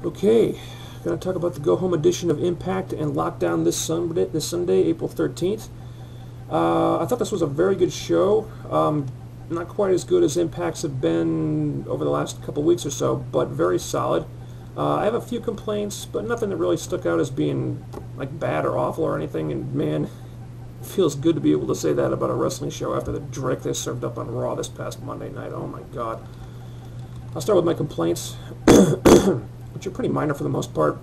Okay, going to talk about the go-home edition of Impact and Lockdown this Sunday, April 13th. I thought this was a very good show. Not quite as good as Impacts have been over the last couple weeks or so, but very solid. I have a few complaints, but nothing that really stuck out as being like bad or awful or anything. And man, it feels good to be able to say that about a wrestling show after the dreck they served up on Raw this past Monday night. Oh my God. I'll start with my complaints, which are pretty minor for the most part.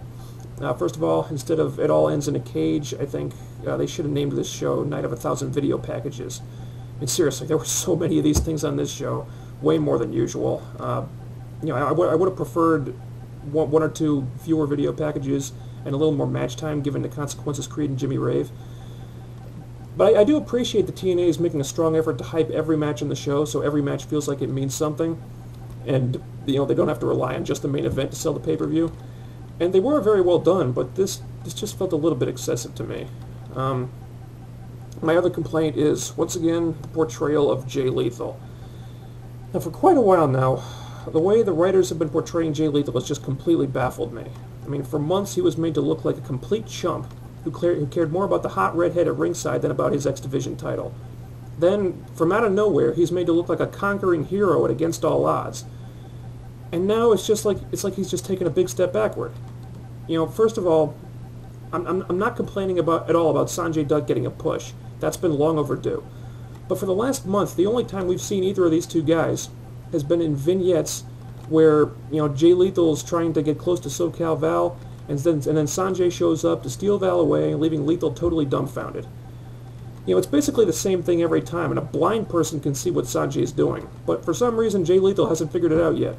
First of all, instead of It All Ends in a Cage, I think they should have named this show Night of 1,000 Video Packages. And seriously, there were so many of these things on this show, way more than usual. I would have preferred one or two fewer video packages and a little more match time given the Consequences Creed and Jimmy Rave. But I do appreciate the TNA is making a strong effort to hype every match in the show, so every match feels like it means something. And they don't have to rely on just the main event to sell the pay-per-view. And they were very well done, but this just felt a little bit excessive to me. My other complaint is, once again, the portrayal of Jay Lethal. Now, for quite a while now, the way the writers have been portraying Jay Lethal has just completely baffled me. I mean, for months he was made to look like a complete chump who cared more about the hot redhead at ringside than about his X Division title. Then, from out of nowhere, he's made to look like a conquering hero at against all odds. And now it's like he's just taken a big step backward. First of all, I'm not complaining at all about Sanjay Dutt getting a push. That's been long overdue. But for the last month, the only time we've seen either of these two guys has been in vignettes where Jay Lethal's trying to get close to SoCal Val, and then Sanjay shows up to steal Val away, leaving Lethal totally dumbfounded. It's basically the same thing every time, and a blind person can see what Sanjay's doing. But for some reason, Jay Lethal hasn't figured it out yet.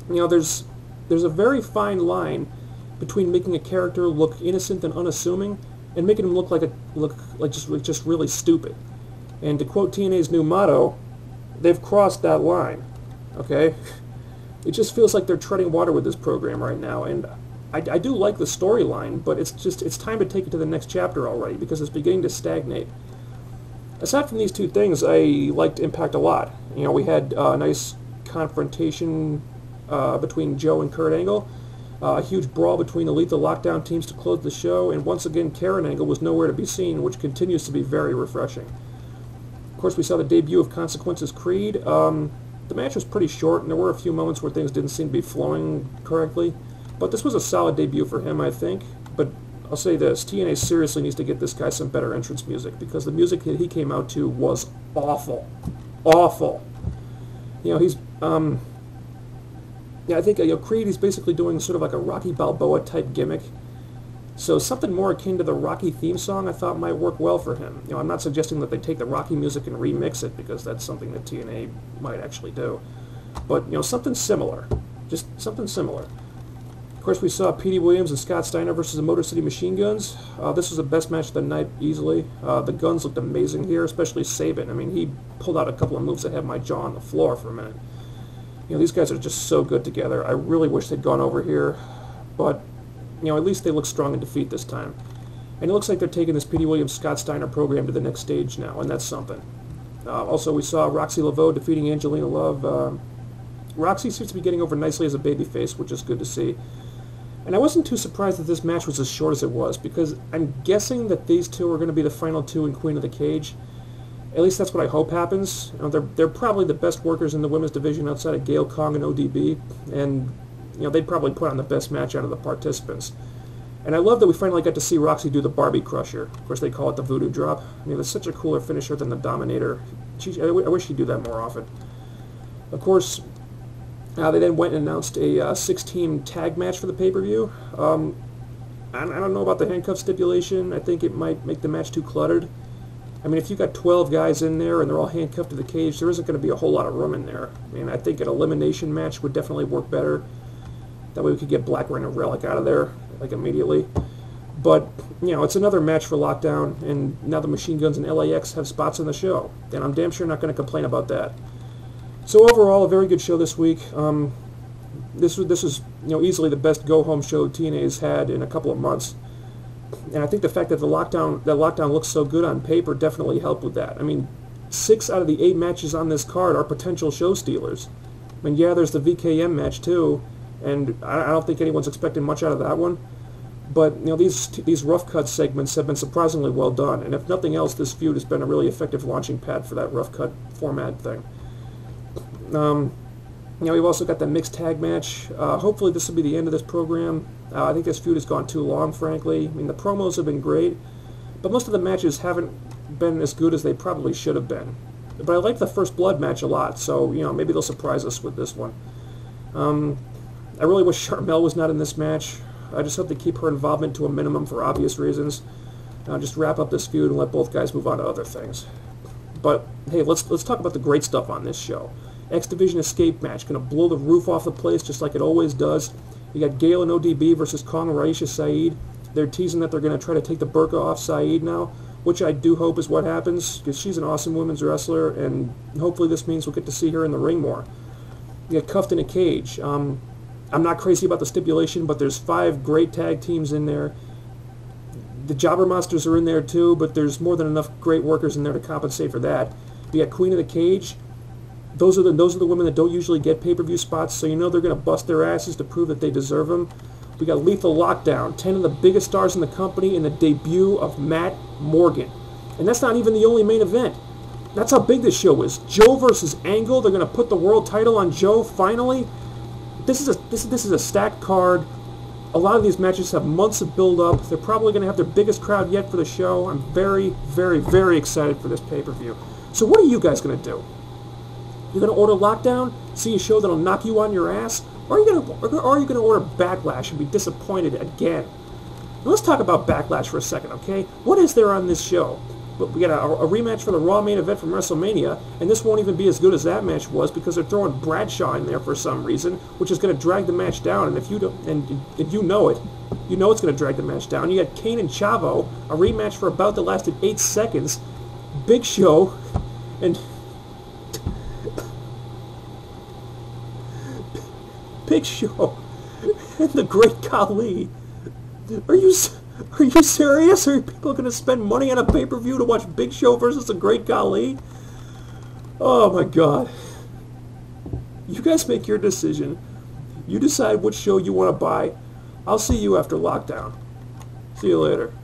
There's a very fine line between making a character look innocent and unassuming and making him look like just really stupid. And to quote TNA's new motto, they've crossed that line. Okay? It just feels like they're treading water with this program right now, and I do like the storyline, but it's time to take it to the next chapter already because it's beginning to stagnate. Aside from these two things, I liked Impact a lot. We had a nice confrontation between Joe and Kurt Angle, a huge brawl between the Lethal Lockdown teams to close the show, and once again Karen Angle was nowhere to be seen, which continues to be very refreshing. Of course, we saw the debut of Consequences Creed. The match was pretty short, and there were a few moments where things didn't seem to be flowing correctly, but this was a solid debut for him, I think. But I'll say this, TNA seriously needs to get this guy some better entrance music, because the music that he came out to was awful. Awful. I think Creed is basically doing sort of like a Rocky Balboa type gimmick. So something more akin to the Rocky theme song I thought might work well for him. I'm not suggesting that they take the Rocky music and remix it, because that's something that TNA might actually do. But, something similar. Just something similar. Of course, we saw Petey Williams and Scott Steiner versus the Motor City Machine Guns. This was the best match of the night, easily. The Guns looked amazing here, especially Sabin. I mean, he pulled out a couple of moves that had my jaw on the floor for a minute. These guys are just so good together. I really wish they'd gone over here, but at least they look strong in defeat this time. And it looks like they're taking this Petey Williams-Scott Steiner program to the next stage now, and that's something. Also, we saw Roxy Laveau defeating Angelina Love. Roxy seems to be getting over nicely as a babyface, which is good to see. And I wasn't too surprised that this match was as short as it was, because I'm guessing that these two are going to be the final two in Queen of the Cage. At least that's what I hope happens. They're probably the best workers in the women's division outside of Gail Kong and ODB, and they'd probably put on the best match out of the participants. And I love that we finally got to see Roxy do the Barbie Crusher. Of course, they call it the Voodoo Drop. That's such a cooler finisher than the Dominator. I wish she'd do that more often. Of course, they then went and announced a 6-team tag match for the pay-per-view. I don't know about the handcuff stipulation. I think it might make the match too cluttered. I mean, if you got 12 guys in there and they're all handcuffed to the cage, there isn't going to be a whole lot of room in there. I mean, I think an elimination match would definitely work better. That way we could get Black Rain and Relic out of there, like, immediately. But, it's another match for Lockdown, and now the Machine Guns and LAX have spots on the show. And I'm damn sure not going to complain about that. So overall, a very good show this week. This is easily the best go-home show TNA's had in a couple of months. And I think the fact that Lockdown looks so good on paper definitely helped with that. I mean, 6 out of the 8 matches on this card are potential show stealers. I mean, yeah, there's the VKM match too, and I don't think anyone's expecting much out of that one. But you know, these rough cut segments have been surprisingly well done, and if nothing else, this feud has been a really effective launching pad for that rough cut format thing. You know, we've also got the mixed tag match. Hopefully this will be the end of this program. I think this feud has gone too long, frankly. I mean, the promos have been great, but most of the matches haven't been as good as they probably should have been. But I like the First Blood match a lot, so, you know, maybe they'll surprise us with this one. I really wish Charmel was not in this match. I just hope they keep her involvement to a minimum for obvious reasons. Just wrap up this feud and let both guys move on to other things. But, hey, let's talk about the great stuff on this show. X Division Escape match, going to blow the roof off the place just like it always does. You got Gale and ODB versus Kong and Raisha Saeed. They're teasing that they're going to try to take the burqa off Saeed now, which I do hope is what happens, because she's an awesome women's wrestler, and hopefully this means we'll get to see her in the ring more. You got Cuffed in a Cage. I'm not crazy about the stipulation, but there's 5 great tag teams in there. The Jobber Monsters are in there too, but there's more than enough great workers in there to compensate for that. You got Queen of the Cage. Those are the women that don't usually get pay-per-view spots, so you know they're going to bust their asses to prove that they deserve them. We got Lethal Lockdown, 10 of the biggest stars in the company, in the debut of Matt Morgan. And that's not even the only main event. That's how big this show is. Joe versus Angle. They're going to put the world title on Joe finally. This is a stacked card. A lot of these matches have months of build-up. They're probably going to have their biggest crowd yet for the show. I'm very, very, very excited for this pay-per-view. So what are you guys going to do? You're going to order Lockdown, see a show that'll knock you on your ass, or are you going to order Backlash and be disappointed again? Now let's talk about Backlash for a second, okay? What is there on this show? We got a rematch for the Raw main event from WrestleMania, and this won't even be as good as that match was because they're throwing Bradshaw in there for some reason, which is going to drag the match down. And if you don't, and if you know it, you know it's going to drag the match down. You got Kane and Chavo, a rematch for a bout that lasted 8 seconds. Big Show and Big Show and the Great Khali. Are you serious? Are people going to spend money on a pay-per-view to watch Big Show versus the Great Khali? Oh my God. You guys make your decision. You decide which show you want to buy. I'll see you after Lockdown. See you later.